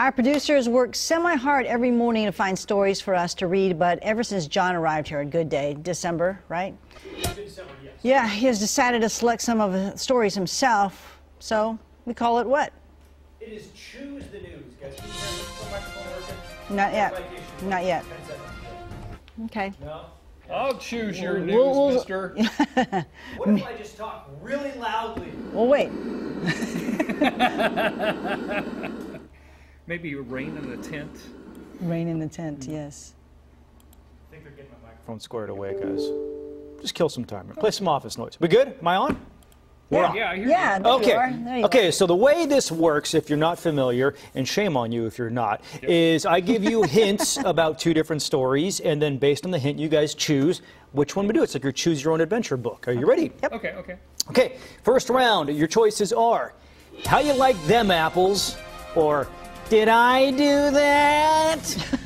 Our producers work semi-hard every morning to find stories for us to read, but ever since John arrived here at Good Day, December, right? December, yes. Yeah, he has decided to select some of the stories himself, so we call it what? It is Choose the News, guys. Can you hear the microphone working? Not yet. Not yet. 10 seconds. Okay. No? I'll choose your news, mister. What if I just talk really loudly? Well, wait. Maybe rain in the tent. Rain in the tent, yes. I think they're getting my microphone. Phone squared away, guys. Just kill some time. Play some office noise. We good? Am I on? We're on. Yeah, I hear Yeah, you. there Okay. you are. There you Okay, so the way this works, if you're not familiar, and shame on you if you're not, is I give you hints about two different stories, and then based on the hint, you guys choose which one we do. It's like your choose your own adventure book. Are you ready? Yep. Okay, okay. Okay, first round, your choices are how you like them apples, or did I do that?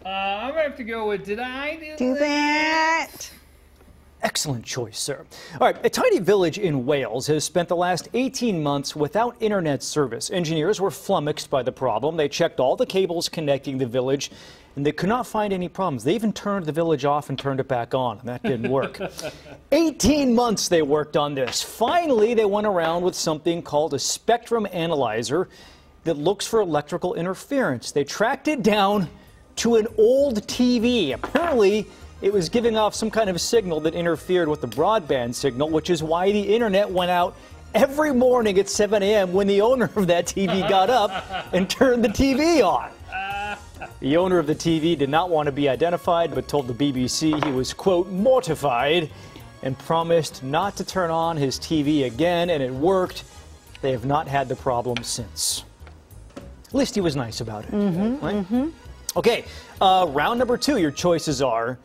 I'm gonna have to go with, did I Do that. Excellent choice, sir. All right, a tiny village in Wales has spent the last 18 months without internet service. Engineers were flummoxed by the problem. They checked all the cables connecting the village, and they could not find any problems. They even turned the village off and turned it back on, and that didn't work. 18 months they worked on this. Finally, they went around with something called a spectrum analyzer that looks for electrical interference. They tracked it down to an old TV. Apparently, it was giving off some kind of signal that interfered with the broadband signal, which is why the internet went out every morning at 7 a.m. when the owner of that TV got up and turned the TV on. The owner of the TV did not want to be identified, but told the BBC he was, quote, mortified, and promised not to turn on his TV again, and it worked. They have not had the problem since. At least he was nice about it. Right? Okay, round number 2, your choices are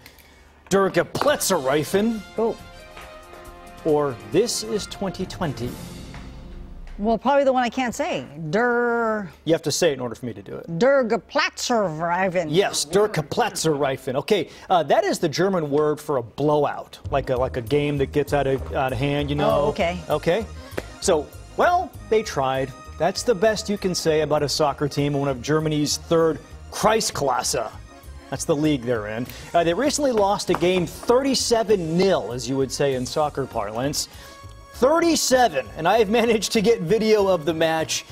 Durga Pletzereifen Oh. or This is 2020. Well, probably the one I can't say. You have to say it in order for me to do it. Durgeplatzer. Yes, Durga Pletzereifen. Okay, that is the German word for a blowout, like a game that gets out of hand, you know. Oh, okay. Okay, so, well, they tried. That's the best you can say about a soccer team in one of Germany's third Kreisklasse. That's the league they're in. They recently lost a game 37-0, as you would say in soccer parlance. 37, and I have managed to get video of the match.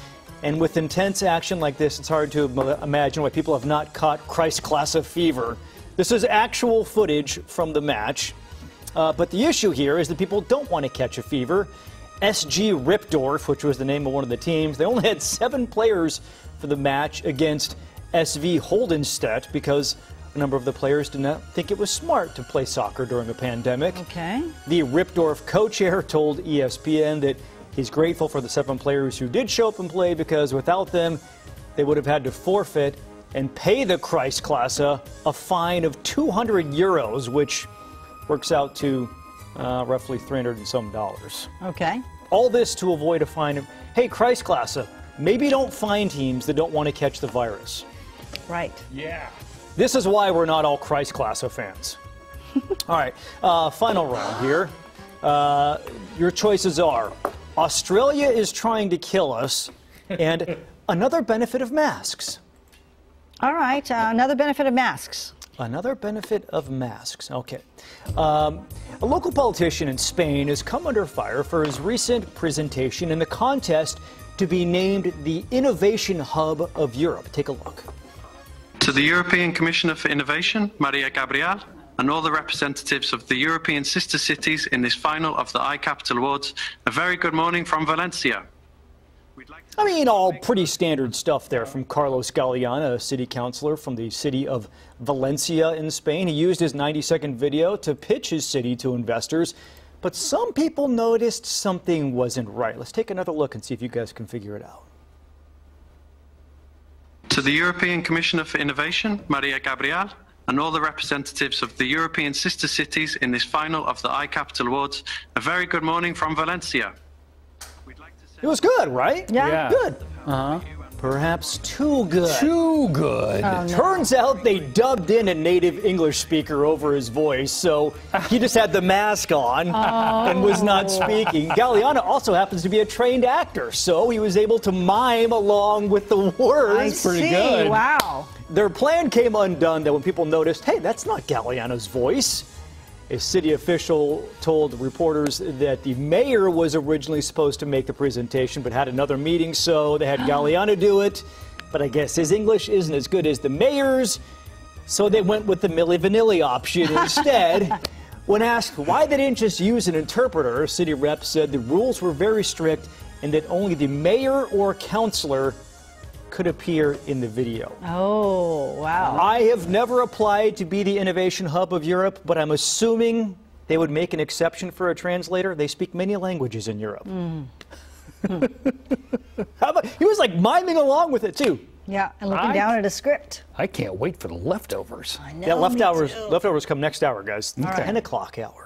And with intense action like this, it's hard to imagine why people have not caught Kreisklasse fever. This is actual footage from the match. But the issue here is that people don't want to catch a fever. SG Ripdorf, which was the name of one of the teams, they only had 7 players for the match against SV Holdenstedt because a number of the players did not think it was smart to play soccer during a pandemic. Okay. The Ripdorf co-chair told ESPN that he's grateful for the 7 players who did show up and play because without them, they would have had to forfeit and pay the Kreisklasse a fine of 200 euros, which works out to roughly $300 and some. Okay. All this to avoid a fine of, hey, Kreisklasse, maybe don't fine teams that don't want to catch the virus. Right. Yeah. This is why we're not all Kreisklasse fans. All right, final round here. Your choices are Australia is trying to kill us and another benefit of masks. All right. Another benefit of masks. Another benefit of masks. Okay. A local politician in Spain has come under fire for his recent presentation in the contest to be named the Innovation Hub of Europe. Take a look. To the European Commissioner for Innovation, Maria Gabriel, and all the representatives of the European sister cities in this final of the iCapital Awards, a very good morning from Valencia. I mean, all pretty standard stuff there from Carlos Galeana, a city councilor from the city of Valencia in Spain. He used his 90-second video to pitch his city to investors, but some people noticed something wasn't right. Let's take another look and see if you guys can figure it out. To the European Commissioner for Innovation, Maria Gabriel, and all the representatives of the European sister cities in this final of the iCapital Awards, a very good morning from Valencia. It was good, right? Yeah. Good. Perhaps too good. Too good. Oh, no. Turns out they dubbed in a native English speaker over his voice, so he just had the mask on and was not speaking. Galeano also happens to be a trained actor, so he was able to mime along with the words. I pretty see. good. Wow. Their plan came undone that when people noticed, hey, that's not Galeano's voice. A city official told reporters that the mayor was originally supposed to make the presentation but had another meeting, so they had Galeano do it. But I guess his English isn't as good as the mayor's, so they went with the Milli Vanilli option instead. When asked why they didn't just use an interpreter, city rep said the rules were very strict and that only the mayor or councilor could appear in the video. Oh, wow. I have never applied to be the innovation hub of Europe, but I'm assuming they would make an exception for a translator. They speak many languages in Europe. How about, he was like miming along with it too. Yeah, and looking down at a script. I can't wait for the leftovers. I know, Yeah, me leftovers too. leftovers come next hour, guys. right. 10 o'clock hour.